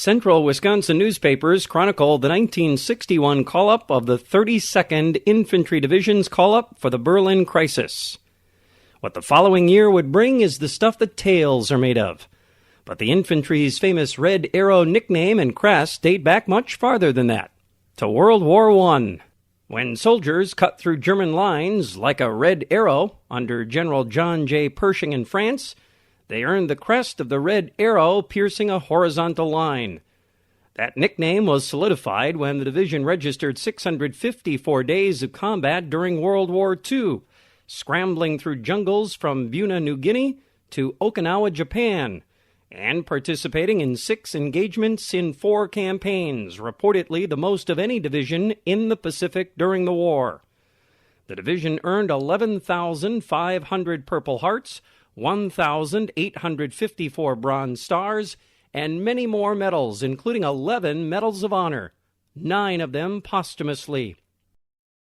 Central Wisconsin newspapers chronicle the 1961 call-up of the 32nd Infantry Division's call-up for the Berlin crisis. What the following year would bring is the stuff that tales are made of. But the infantry's famous Red Arrow nickname and crest date back much farther than that, to World War I. When soldiers cut through German lines like a red arrow under General John J. Pershing in France, they earned the crest of the Red Arrow piercing a horizontal line. That nickname was solidified when the division registered 654 days of combat during World War II, scrambling through jungles from Buna, New Guinea to Okinawa, Japan, and participating in 6 engagements in 4 campaigns, reportedly the most of any division in the Pacific during the war. The division earned 11,500 Purple Hearts, 1,854 Bronze Stars, and many more medals, including 11 Medals of Honor, 9 of them posthumously.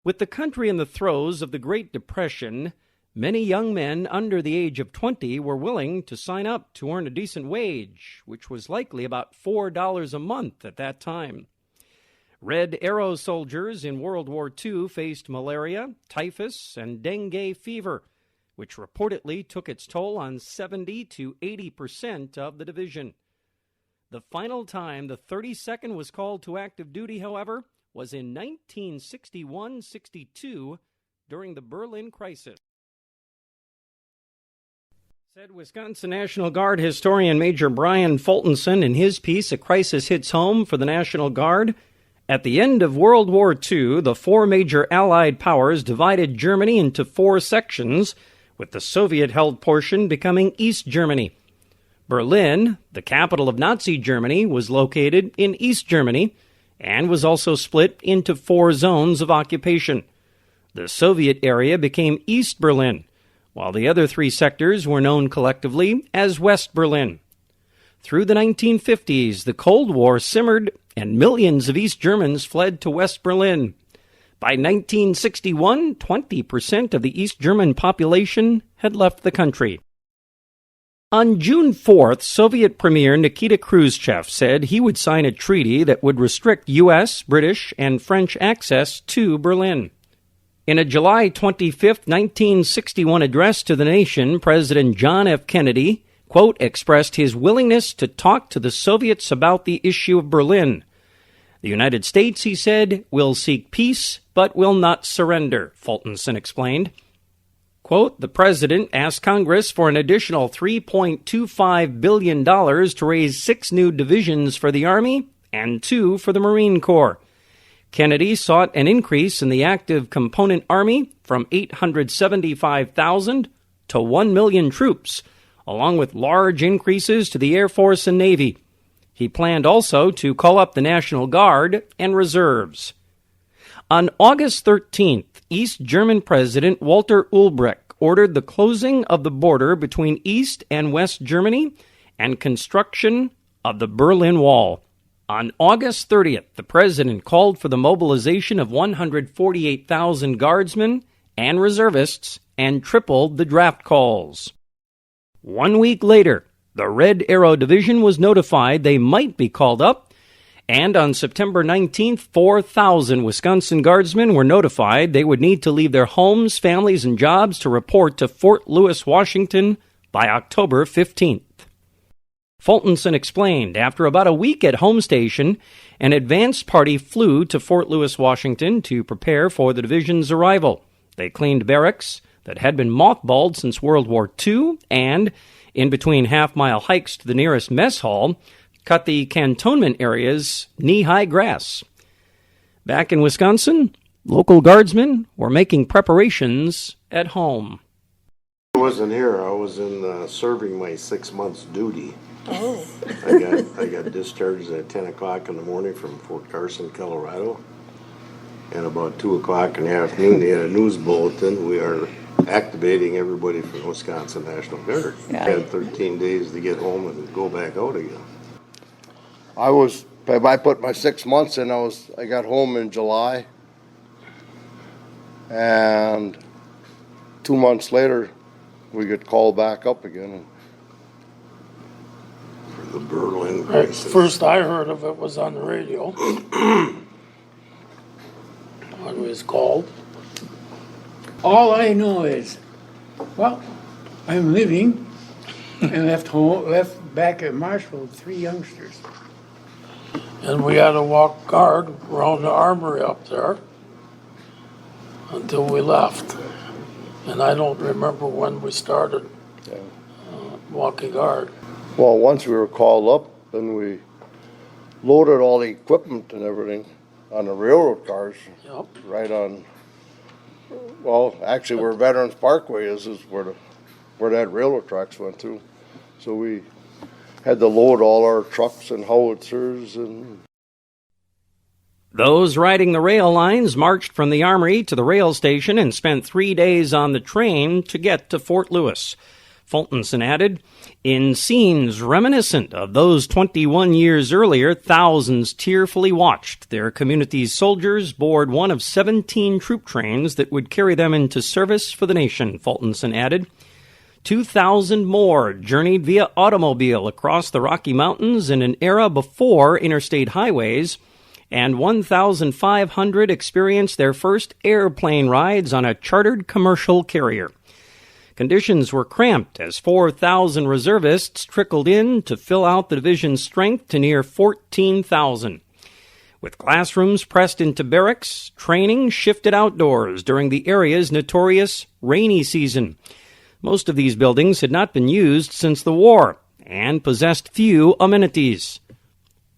With the country in the throes of the Great Depression, many young men under the age of 20 were willing to sign up to earn a decent wage, which was likely about $4 a month at that time. Red Arrow soldiers in World War II faced malaria, typhus, and dengue fever, which reportedly took its toll on 70 to 80% of the division. The final time the 32nd was called to active duty, however, was in 1961-62 during the Berlin crisis. Said Wisconsin National Guard historian Major Brian Fultonson in his piece, A Crisis Hits Home for the National Guard, at the end of World War II, the 4 major Allied powers divided Germany into 4 sections, with the Soviet-held portion becoming East Germany. Berlin, the capital of Nazi Germany, was located in East Germany and was also split into 4 zones of occupation. The Soviet area became East Berlin, while the other 3 sectors were known collectively as West Berlin. Through the 1950s, the Cold War simmered and millions of East Germans fled to West Berlin. By 1961, 20% of the East German population had left the country. On June 4th, Soviet Premier Nikita Khrushchev said he would sign a treaty that would restrict U.S., British, and French access to Berlin. In a July 25, 1961 address to the nation, President John F. Kennedy, quote, expressed his willingness to talk to the Soviets about the issue of Berlin. The United States, he said, will seek peace, but will not surrender, Fultonson explained. Quote, the president asked Congress for an additional $3.25 billion to raise 6 new divisions for the Army and 2 for the Marine Corps. Kennedy sought an increase in the active component Army from 875,000 to 1 million troops, along with large increases to the Air Force and Navy. He planned also to call up the National Guard and reserves. On August 13th, East German President Walter Ulbricht ordered the closing of the border between East and West Germany and construction of the Berlin Wall. On August 30th, the president called for the mobilization of 148,000 guardsmen and reservists and tripled the draft calls. 1 week later, the Red Arrow Division was notified they might be called up, and on September 19th, 4,000 Wisconsin Guardsmen were notified they would need to leave their homes, families, and jobs to report to Fort Lewis, Washington by October 15th. Fultonson explained after about a week at home station, an advance party flew to Fort Lewis, Washington to prepare for the division's arrival. They cleaned barracks that had been mothballed since World War II and, in between half-mile hikes to the nearest mess hall, cut the cantonment area's knee-high grass. Back in Wisconsin, local guardsmen were making preparations at home. I wasn't here. I was in serving my 6 months duty. Oh. I got discharged at 10 o'clock in the morning from Fort Carson, Colorado. And about 2 o'clock in the afternoon, they had a news bulletin. We are activating everybody from the Wisconsin National Guard. Yeah. Had 13 days to get home and go back out again. I put my 6 months in. I got home in July, and 2 months later, we get called back up again. the Berlin crisis. First I heard of it was on the radio. What it was called. All I know is, well, I'm living and left back at Marshall 3 youngsters. And we had to walk guard around the armory up there until we left. And I don't remember when we started walking guard. Well, once we were called up and we loaded all the equipment and everything on the railroad cars, Yep. right on, well, actually where Veterans Parkway is where that railroad tracks went through. So we had to load all our trucks and howitzers and... Those riding the rail lines marched from the armory to the rail station and spent 3 days on the train to get to Fort Lewis. Fultonson added, in scenes reminiscent of those 21 years earlier, thousands tearfully watched their community's soldiers board one of 17 troop trains that would carry them into service for the nation, Fultonson added. 2,000 more journeyed via automobile across the Rocky Mountains in an era before interstate highways, and 1,500 experienced their first airplane rides on a chartered commercial carrier. Conditions were cramped as 4,000 reservists trickled in to fill out the division's strength to near 14,000. With classrooms pressed into barracks, training shifted outdoors during the area's notorious rainy season. Most of these buildings had not been used since the war and possessed few amenities.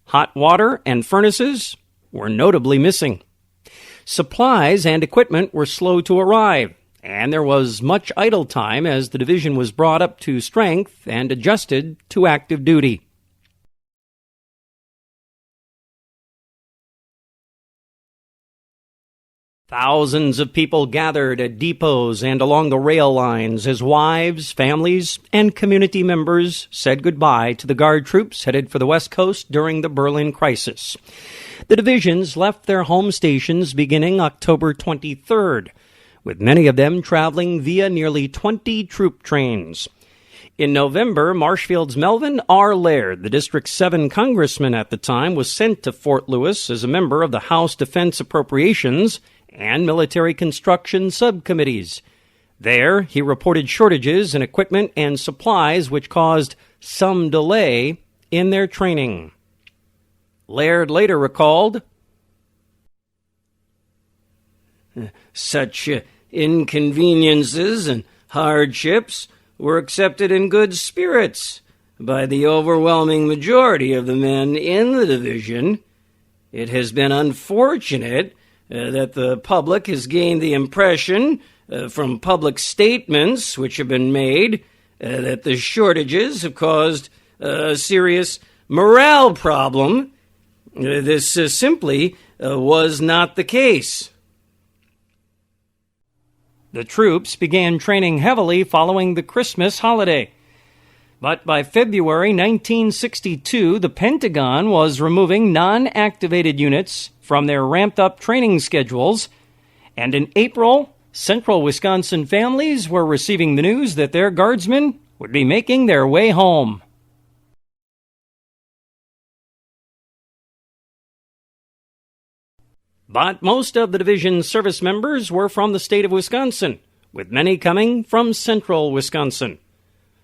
Hot water and furnaces were notably missing. Supplies and equipment were slow to arrive, and there was much idle time as the division was brought up to strength and adjusted to active duty. Thousands of people gathered at depots and along the rail lines as wives, families, and community members said goodbye to the Guard troops headed for the West Coast during the Berlin crisis. The divisions left their home stations beginning October 23rd, with many of them traveling via nearly 20 troop trains. In November, Marshfield's Melvin R. Laird, the District 7 congressman at the time, was sent to Fort Lewis as a member of the House Defense Appropriations and Military Construction Subcommittees. There, he reported shortages in equipment and supplies which caused some delay in their training. Laird later recalled, such inconveniences and hardships were accepted in good spirits by the overwhelming majority of the men in the division. It has been unfortunate that the public has gained the impression from public statements which have been made that the shortages have caused a serious morale problem. This simply was not the case. The troops began training heavily following the Christmas holiday. But by February 1962, the Pentagon was removing non-activated units from their ramped-up training schedules, and in April, central Wisconsin families were receiving the news that their guardsmen would be making their way home. But most of the division's service members were from the state of Wisconsin, with many coming from central Wisconsin.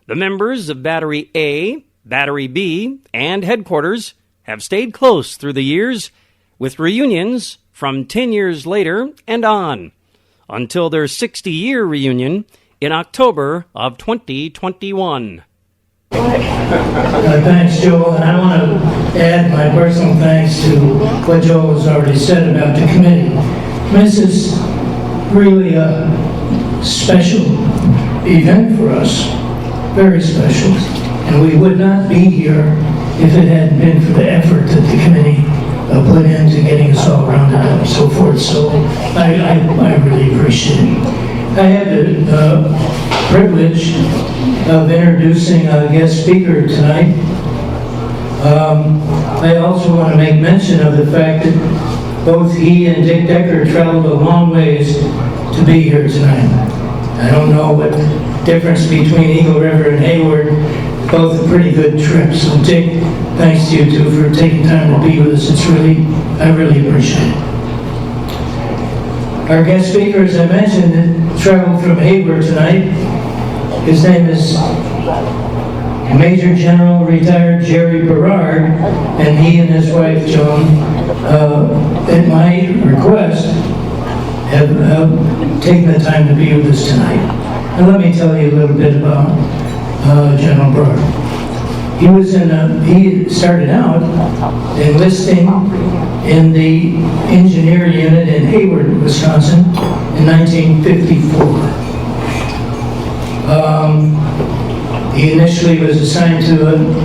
The members of Battery A, Battery B, and Headquarters have stayed close through the years, with reunions from 10 years later and on, until their 60-year reunion in October of 2021. Thanks, Joel, and I want to add my personal thanks to what Joel has already said about the committee. This is really a special event for us, very special, and we would not be here if it hadn't been for the effort that the committee put into getting us all rounded up and so forth, so I really appreciate it. I had the privilege of introducing a guest speaker tonight. I also want to make mention of the fact that both he and Dick Decker traveled a long ways to be here tonight. I don't know what difference between Eagle River and Hayward both a pretty good trip. So thanks to you two for taking time to be with us. I really appreciate it. Our guest speaker, as I mentioned, traveled from Hayward tonight. His name is Major General retired Jerry Berard, and he and his wife Joan, at my request, have taken the time to be with us tonight. And let me tell you a little bit about General Berard. He started out enlisting in the engineer unit in Hayward, Wisconsin in 1954. He initially was assigned to an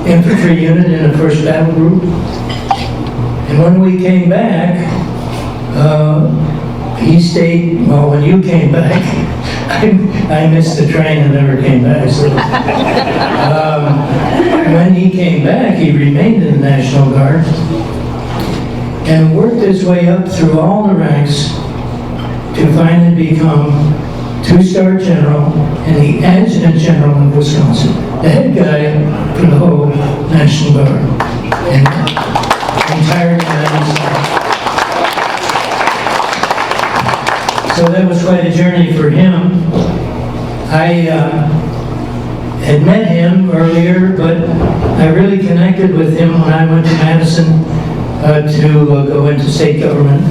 infantry unit in the 1st Battle Group. And when we came back, he stayed, well, when you came back, I missed the train and never came back. So, when he came back, he remained in the National Guard and worked his way up through all the ranks to finally become 2-star general and the adjutant general of Wisconsin, the head guy for the whole National Guard and the entire United States. So that was quite a journey for him. I had met him earlier, but I really connected with him when I went to Madison to go into state government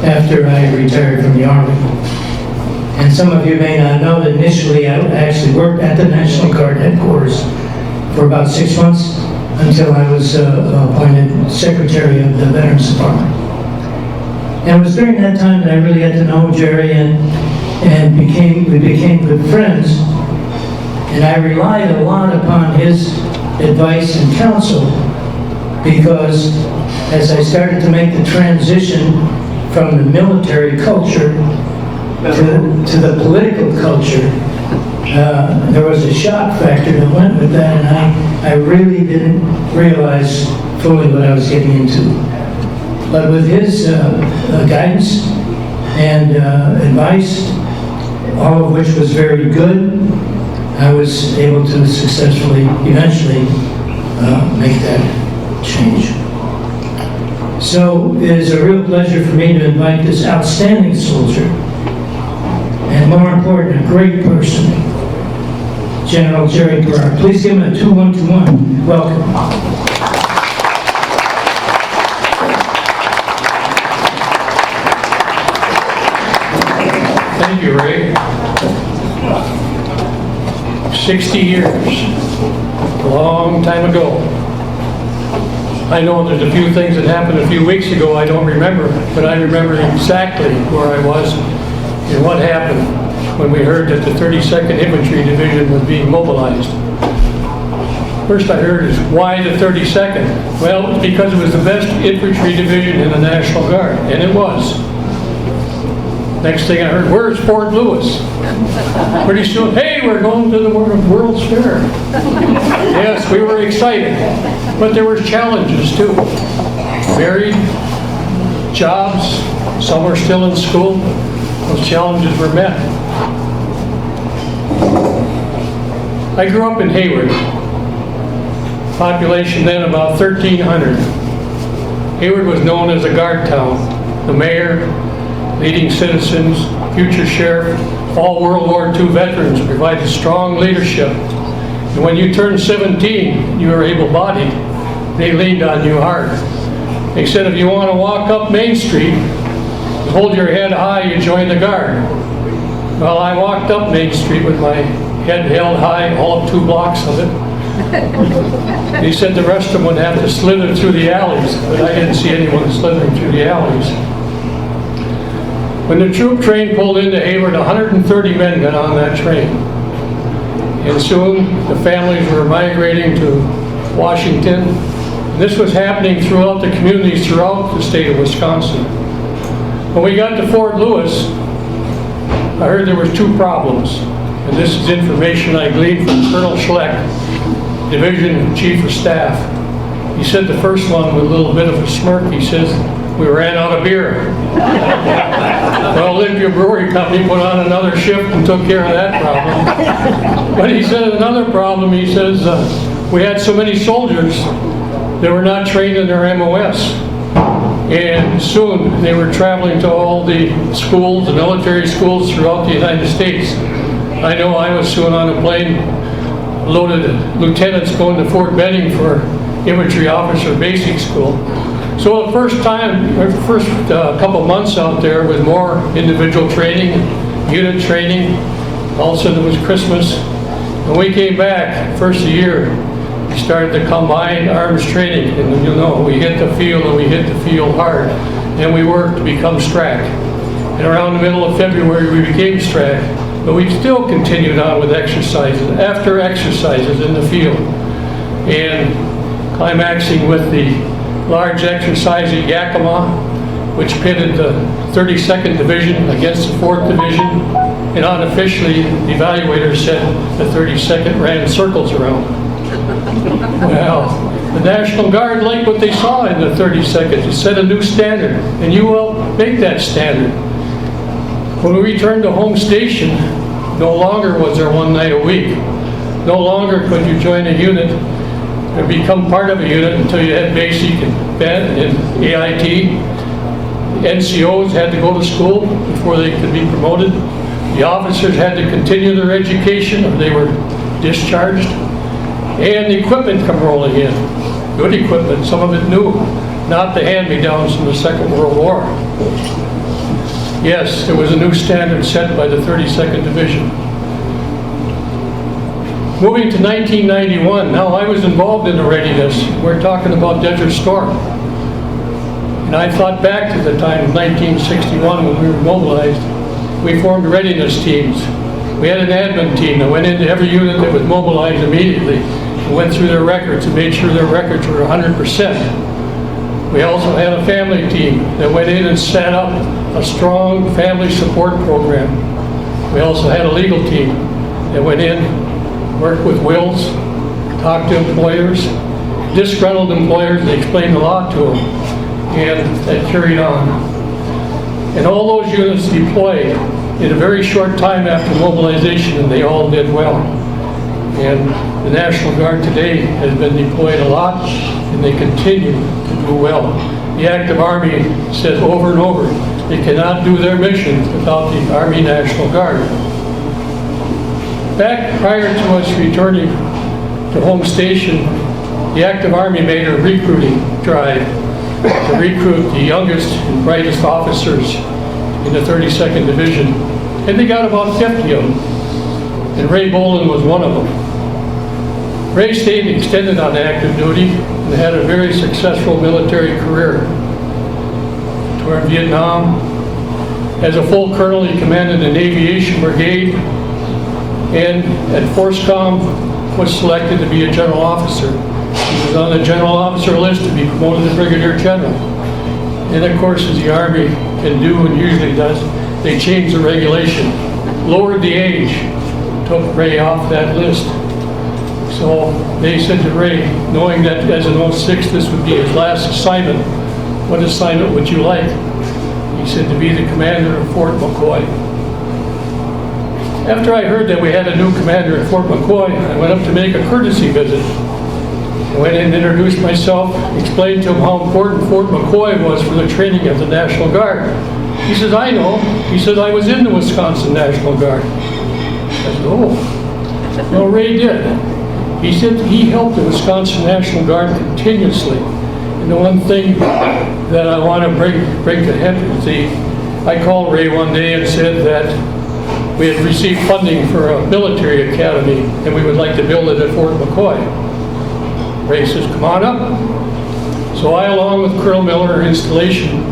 after I retired from the Army. And some of you may not know that initially I actually worked at the National Guard headquarters for about 6 months until I was appointed Secretary of the Veterans Department. And it was during that time that I really got to know Jerry and we became good friends. And I relied a lot upon his advice and counsel because as I started to make the transition from the military culture to the political culture, there was a shock factor that went with that, and I really didn't realize fully what I was getting into. But with his guidance and advice, all of which was very good, I was able to successfully, eventually, make that change. So it is a real pleasure for me to invite this outstanding soldier, and more important, a great person, General Jerry Berard. Please give him a 2-1-2-1. Welcome. Thank you, Ray. 60 years, a long time ago. I know there's a few things that happened a few weeks ago I don't remember, but I remember exactly where I was and what happened when we heard that the 32nd Infantry Division was being mobilized. First I heard is, why the 32nd? Well, it's because it was the best infantry division in the National Guard, and it was. Next thing I heard, where's Fort Lewis? Pretty soon, hey, we're going to the World's Fair. Yes, we were excited, but there were challenges too. Married, jobs, some were still in school. Those challenges were met. I grew up in Hayward. Population then about 1,300. Hayward was known as a guard town. The mayor, leading citizens, future sheriff, all World War II veterans provided strong leadership. And when you turned 17, you were able-bodied. They leaned on you hard. They said if you want to walk up Main Street, hold your head high, you join the Guard. Well, I walked up Main Street with my head held high, all up 2 blocks of it. He said the rest of them would have to slither through the alleys, but I didn't see anyone slithering through the alleys. When the troop train pulled into Hayward, 130 men got on that train. And soon the families were migrating to Washington. This was happening throughout the communities throughout the state of Wisconsin. When we got to Fort Lewis, I heard there was 2 problems. And this is information I gleaned from Colonel Schleck, Division Chief of Staff. He said the first one with a little bit of a smirk, he says, we ran out of beer. Well, Olympia Brewery Company put on another shift and took care of that problem. But he said another problem, he says, we had so many soldiers that were not trained in their MOS. And soon they were traveling to all the schools, the military schools throughout the United States. I know I was soon on a plane loaded lieutenants going to Fort Benning for infantry officer basic school. So the first couple months out there was more individual training, unit training. All of a sudden it was Christmas. When we came back, first of the year, we started the combined arms training. And you know, we hit the field and we hit the field hard. And we worked to become STRAC. And around the middle of February, we became STRAC. But we still continued on with exercises, after exercises in the field. And climaxing with the large exercise at Yakima, which pitted the 32nd Division against the 4th Division. And unofficially, the evaluator said the 32nd ran circles around. Well, the National Guard liked what they saw in the 32nd. It set a new standard, and you will make that standard. When we returned to home station, no longer was there one night a week. No longer could you join a unit or become part of a unit until you had basic and AIT. NCOs had to go to school before they could be promoted. The officers had to continue their education or they were discharged. And the equipment come rolling in. Good equipment, some of it new, not the hand-me-downs from the Second World War. Yes, there was a new standard set by the 32nd Division. Moving to 1991, now I was involved in the readiness. We're talking about Desert Storm. And I thought back to the time of 1961 when we were mobilized. We formed readiness teams. We had an admin team that went into every unit that was mobilized immediately and went through their records and made sure their records were 100%. We also had a family team that went in and set up a strong family support program. We also had a legal team that went in, worked with wills, talked to employers, disgruntled employers, they explained the law to them, and that carried on. And all those units deployed in a very short time after mobilization, and they all did well. And the National Guard today has been deployed a lot, and they continue to do well. The active Army says over and over, they cannot do their mission without the Army National Guard. Back prior to us returning to home station, the active Army made a recruiting drive to recruit the youngest and brightest officers in the 32nd Division. And they got about 50 of them. And Ray Bolin was one of them. Ray stayed extended on active duty and had a very successful military career. Toured Vietnam. As a full colonel, he commanded an aviation brigade. And at FORSCOM was selected to be a general officer. He was on the general officer list to be promoted to brigadier general. And of course, as the Army can do and usually does, they changed the regulation, lowered the age, took Ray off that list. So they said to Ray, knowing that as an 06 this would be his last assignment, what assignment would you like? He said to be the commander of Fort McCoy. After I heard that we had a new commander at Fort McCoy, I went up to make a courtesy visit. I went in and introduced myself, explained to him how important Fort McCoy was for the training of the National Guard. He says, I know. He said, I was in the Wisconsin National Guard. I said, oh. No, Ray did. He said he helped the Wisconsin National Guard continuously. And the one thing that I want to bring to head is I called Ray one day and said that we had received funding for a military academy and we would like to build it at Fort McCoy. Ray says, come on up. So I, along with Colonel Miller, installation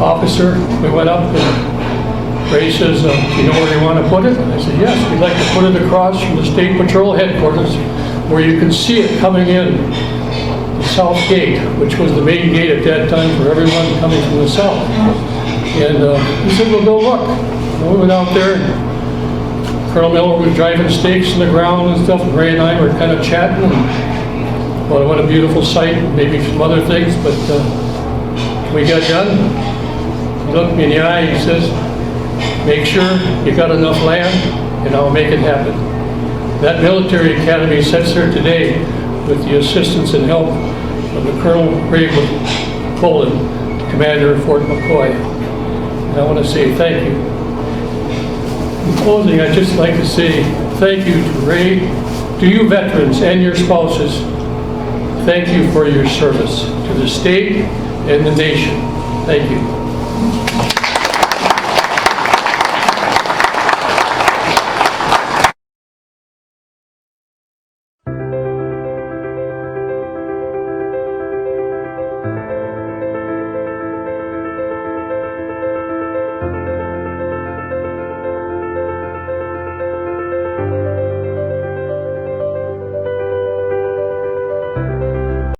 officer, we went up and Ray says, do you know where you want to put it? I said, yes, we'd like to put it across from the State Patrol headquarters where you can see it coming in the south gate, which was the main gate at that time for everyone coming from the south. And he said, well, go look. And we went out there and Colonel Miller was driving stakes in the ground and stuff, and Ray and I were kind of chatting. And, well, what a beautiful sight, maybe some other things, but we got done. He looked me in the eye, he says, make sure you got enough land and I'll make it happen. That military academy sits there today with the assistance and help of the Colonel Ray Bolin, Commander of Fort McCoy. And I want to say thank you. In closing, I'd just like to say thank you to Ray, to you veterans and your spouses. Thank you for your service to the state and the nation. Thank you.